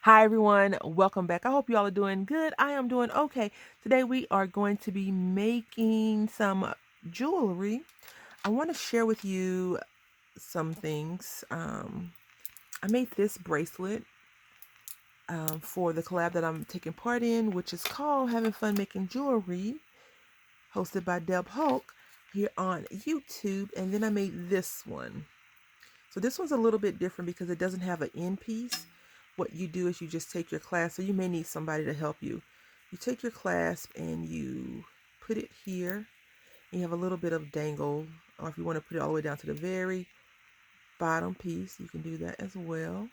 Hi everyone, welcome back. I hope you all are doing good. I am doing okay. Today we are going to be making some jewelry. I want to share with you some things. I made this bracelet for the collab that I'm taking part in, which is called Having Fun Making Jewelry, hosted by Deb Hulk here on YouTube. And then I made this one. So this one's a little bit different because it doesn't have an end piece. What you do is you just take your clasp, so you may need somebody to help you. You take your clasp and you put it here, and you have a little bit of dangle, or if you want to put it all the way down to the very bottom piece, you can do that as well.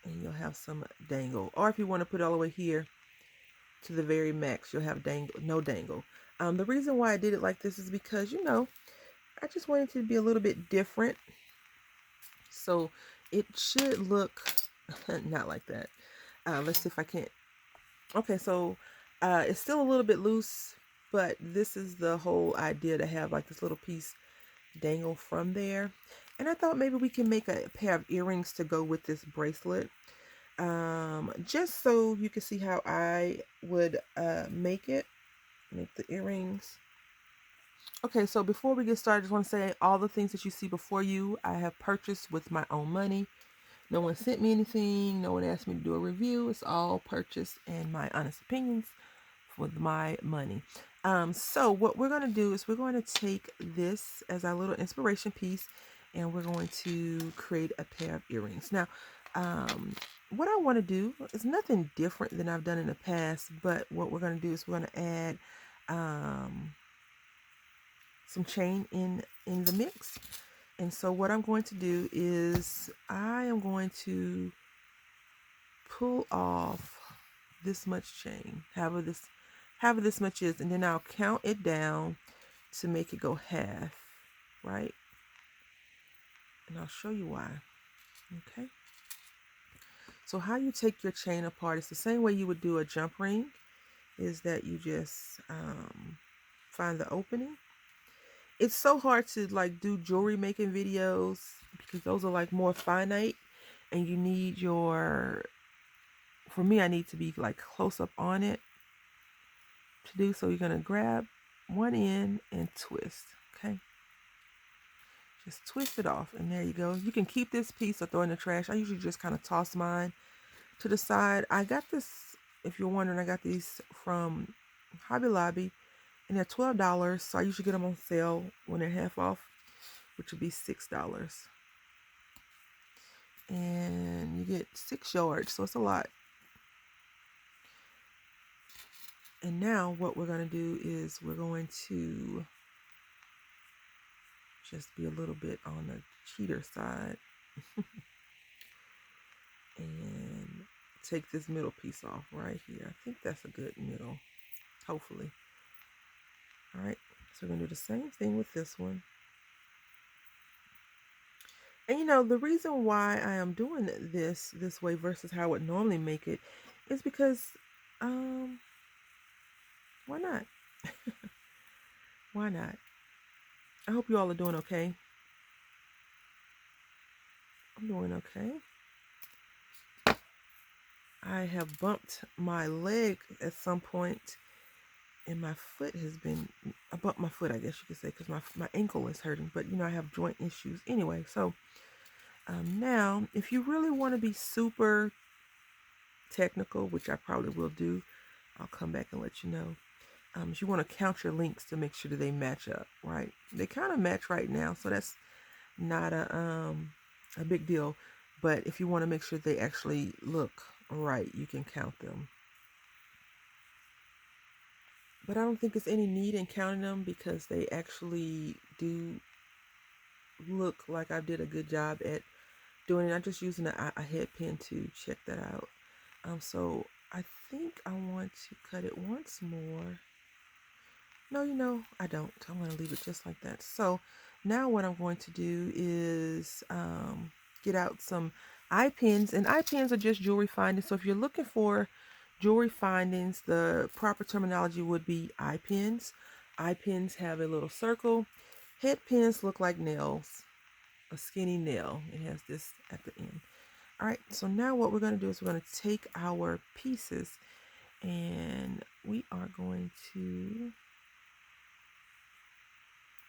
And you'll have some dangle. Or if you want to put it all the way here to the very max, you'll have dangle, no dangle. The reason why I did it like this is because, I just wanted to be a little bit different. So it should look not like that. Let's see if I can't. Okay, so it's still a little bit loose, but this is the whole idea, to have like this little piece dangle from there. And I thought maybe we can make a pair of earrings to go with this bracelet. Just so you can see how I would make the earrings. Okay, so before we get started, I just want to say all the things that you see before you, I have purchased with my own money. No one sent me anything. No one asked me to do a review. It's all purchased and my honest opinions with my money. So what we're going to do is we're going to take this as our little inspiration piece, and we're going to create a pair of earrings. Now, what I want to do is nothing different than I've done in the past, but what we're going to do is we're going to add some chain in the mix. And so what I'm going to do is I am going to pull off this much chain, however this much is, and then I'll count it down to make it go half, right? And I'll show you why. Okay. So how you take your chain apart, it's the same way you would do a jump ring, is that you just find the opening. It's so hard to like do jewelry making videos because those are like more finite, and you need for me, I need to be like close up on it to do. So you're going to grab one end and twist. Okay. Just twist it off, and there you go. You can keep this piece or throw it in the trash. I usually just kind of toss mine to the side. I got this, if you're wondering, I got these from Hobby Lobby, and they're $12. So I usually get them on sale when they're half off, which would be $6. And you get 6 yards, so it's a lot. And now what we're going to do is we're going to just be a little bit on the cheater side and take this middle piece off right here. I think that's a good middle, hopefully. All right, so we're going to do the same thing with this one. And the reason why I am doing this way versus how I would normally make it is because why not? Why not? I hope you all are doing okay. I'm doing okay. I have bumped my leg at some point, and my foot has been, I bumped my foot, I guess you could say, because my ankle is hurting, but I have joint issues anyway. So now, if you really want to be super technical, which I probably will do, I'll come back and let you know. You want to count your links to make sure that they match up, right? They kind of match right now, so that's not a big deal. But if you want to make sure they actually look right, you can count them. But I don't think there's any need in counting them because they actually do look like I did a good job at doing it. I'm just using a head pin to check that out. So I think I want to cut it once more. No, I don't. I'm going to leave it just like that. So now what I'm going to do is get out some eye pins. And eye pins are just jewelry findings. So if you're looking for jewelry findings, the proper terminology would be eye pins. Eye pins have a little circle. Head pins look like nails, a skinny nail. It has this at the end. All right, so now what we're going to do is we're going to take our pieces and we are going to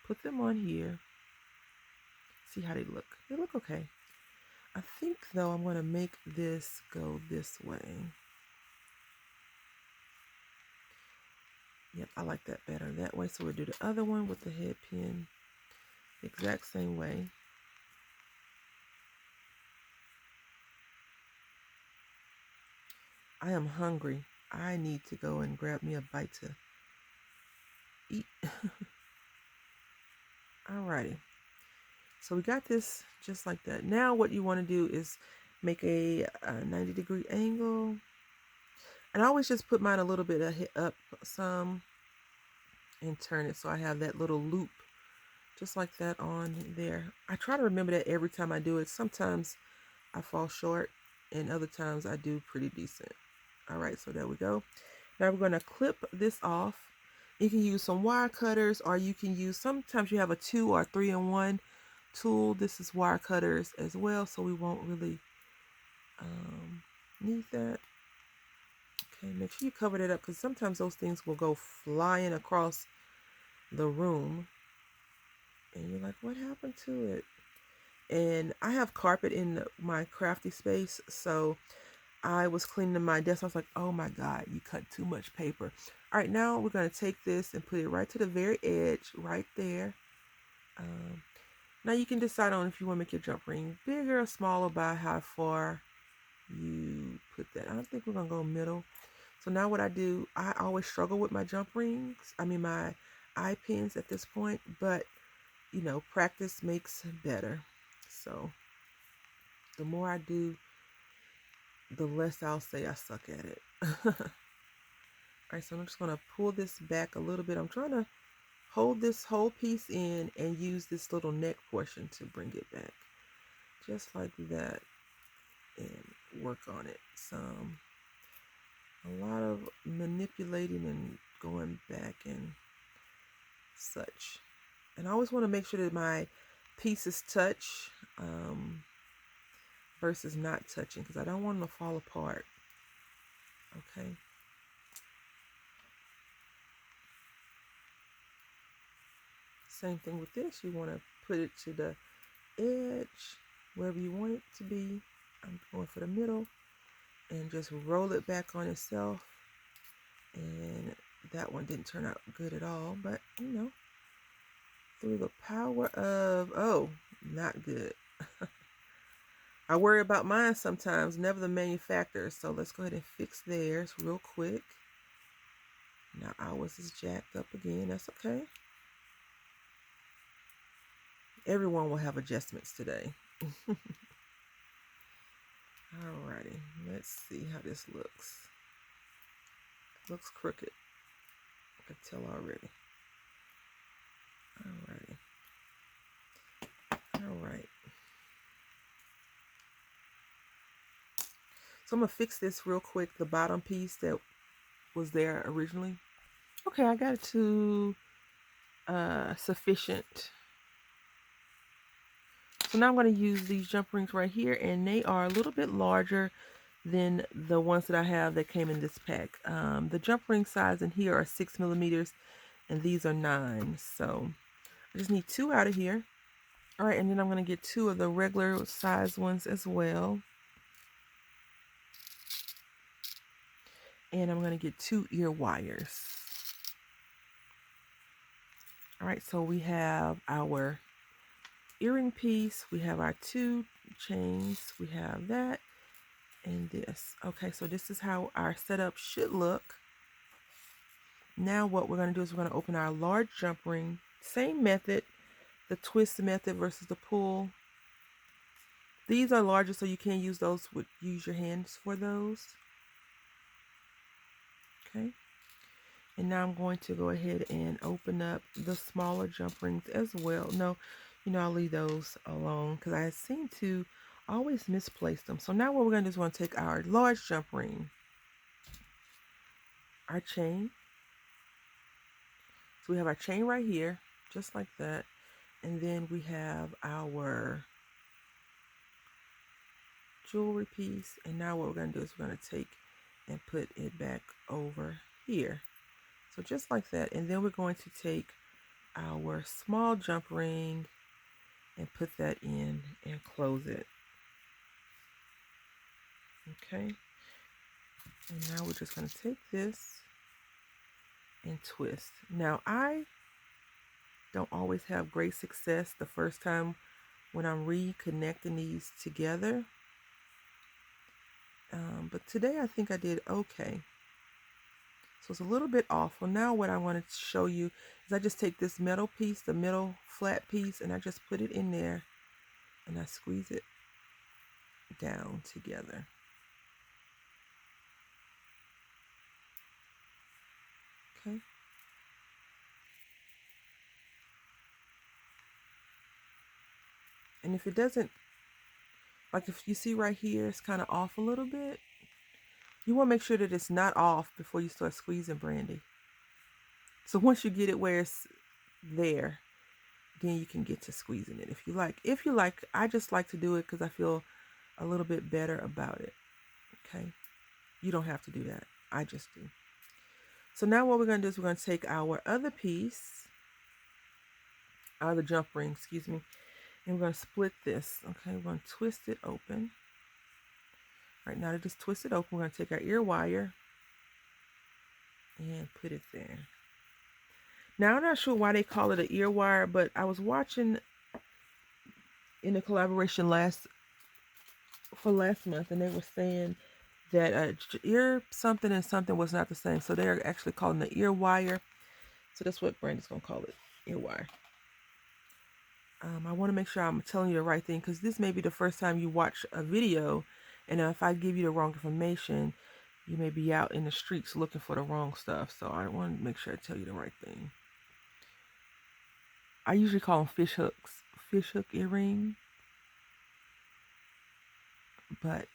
put them on here. See how they look. They look okay. I think though I'm going to make this go this way. Yep, I like that better that way. So we'll do the other one with the head pin the exact same way. I am hungry. I need to go and grab me a bite to eat. Alrighty. So we got this just like that. Now what you want to do is make a 90-degree angle. And I always just put mine a little bit up some and turn it so I have that little loop just like that on there. I try to remember that every time I do it. Sometimes I fall short and other times I do pretty decent. All right, so there we go. Now we're going to clip this off. You can use some wire cutters or you can use, sometimes you have a 2 or 3-in-1 tool. This is wire cutters as well, so we won't really need that. Okay, make sure you cover that up because sometimes those things will go flying across the room and you're like, what happened to it? And I have carpet in my crafty space, so I was cleaning my desk. I was like, oh my God, you cut too much paper. All right, now we're going to take this and put it right to the very edge, right there. Now you can decide on if you want to make your jump ring bigger or smaller by how far you put that. I don't think we're going to go middle. So now what I do, I always struggle with my jump rings. I mean, my eye pins at this point, but you know, practice makes better. So the more I do, the less I'll say I suck at it. All right, so I'm just going to pull this back a little bit. I'm trying to hold this whole piece in and use this little neck portion to bring it back. Just like that. And work on it some. A lot of manipulating and going back and such. And I always want to make sure that my pieces touch versus not touching because I don't want them to fall apart. Okay. Same thing with this. You want to put it to the edge, wherever you want it to be. I'm going for the middle and just roll it back on itself. And that one didn't turn out good at all, but you know, through the power of, oh, not good. I worry about mine sometimes, never the manufacturer. So let's go ahead and fix theirs real quick. Now ours is jacked up again. That's okay. Everyone will have adjustments today. Alrighty, let's see how this looks. It looks crooked. I can tell already. Alright. So I'm going to fix this real quick, the bottom piece that was there originally. Okay, I got it to sufficient. So now I'm going to use these jump rings right here, and they are a little bit larger than the ones that I have that came in this pack. The jump ring size in here are 6 millimeters, and these are 9. So I just need 2 out of here. All right, and then I'm going to get 2 of the regular size ones as well. And I'm going to get 2 ear wires. All right, so we have our earring piece, we have our 2 chains, we have that and this. Okay, so this is how our setup should look. Now what we're going to do is we're going to open our large jump ring. Same method, the twist method versus the pull. These are larger, so you can't use those, use your hands for those. Okay. And now I'm going to go ahead and open up the smaller jump rings as well. No, you know, I'll leave those alone because I seem to always misplace them. So now what we're going to do is we're going to take our large jump ring, our chain. So we have our chain right here, just like that. And then we have our jewelry piece. And now what we're going to do is we're going to take and put it back over here. So just like that. And then we're going to take our small jump ring and put that in and close it. Okay. And now we're just going to take this and twist. Now I don't always have great success the first time when I'm reconnecting these together. But today I think I did okay. So it's a little bit off. Well, now what I wanted to show you is I just take this metal piece, the middle flat piece, and I just put it in there and I squeeze it down together. Okay. And if it doesn't, like if you see right here, it's kind of off a little bit. You want to make sure that it's not off before you start squeezing, Brandy. So once you get it where it's there, then you can get to squeezing it if you like. If you like, I just like to do it because I feel a little bit better about it. Okay. You don't have to do that. I just do. So now what we're going to do is we're going to take our other piece, the jump ring, excuse me, and we're going to split this. Okay. We're going to twist it open. Right now to just twist it open, we're going to take our ear wire and put it there. Now, I'm not sure why they call it an ear wire, but I was watching in a collaboration last month, and they were saying that ear something and something was not the same. So they're actually calling the ear wire. So that's what Brandy's going to call it, ear wire. I want to make sure I'm telling you the right thing, because this may be the first time you watch a video, and if I give you the wrong information, you may be out in the streets looking for the wrong stuff. So I want to make sure I tell you the right thing. I usually call them fish hook earring. But,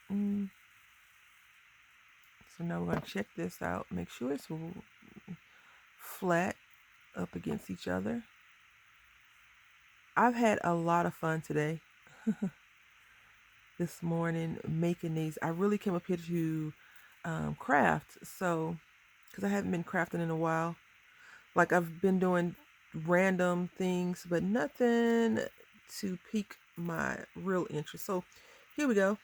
so now we're going to check this out. Make sure it's flat up against each other. I've had a lot of fun today. This morning making these. I really came up here to craft. So, because I haven't been crafting in a while. Like I've been doing random things, but nothing to pique my real interest. So here we go.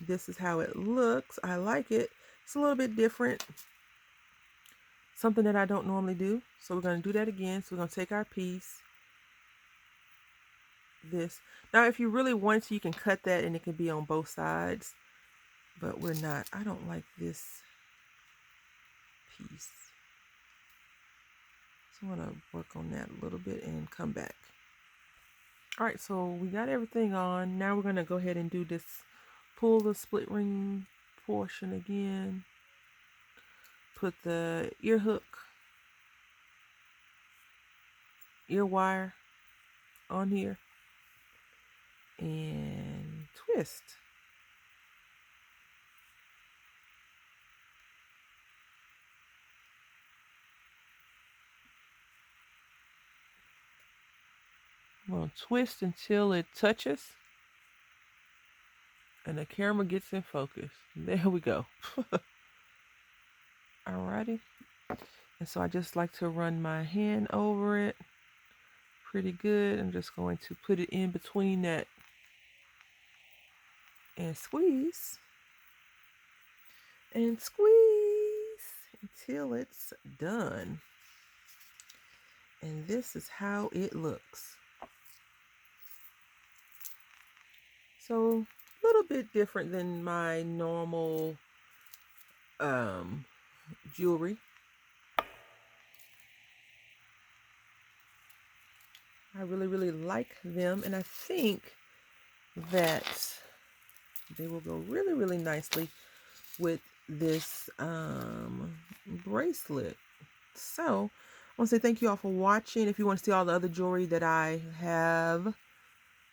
This is how it looks. I like it. It's a little bit different. Something that I don't normally do. So we're going to do that again. So we're going to take our piece. This. Now, if you really want to, you can cut that and it can be on both sides. But we're not. I don't like this piece. So I'm going to work on that a little bit and come back. All right, so we got everything on. Now we're going to go ahead and do this. Pull the split ring portion again. Put the ear hook, ear wire on here. And twist. I'm going to twist until it touches. And the camera gets in focus. There we go. Alrighty. And so I just like to run my hand over it. Pretty good. I'm just going to put it in between that and squeeze. And squeeze until it's done. And this is how it looks. So a little bit different than my normal jewelry. I really like them, and I think that they will go really nicely with this bracelet. So I want to say thank you all for watching. If you want to see all the other jewelry that I have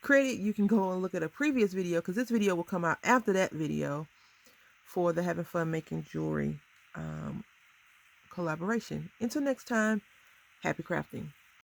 created, you can go and look at a previous video, because this video will come out after that video for the Having Fun Making Jewelry collaboration. Until next time, happy crafting.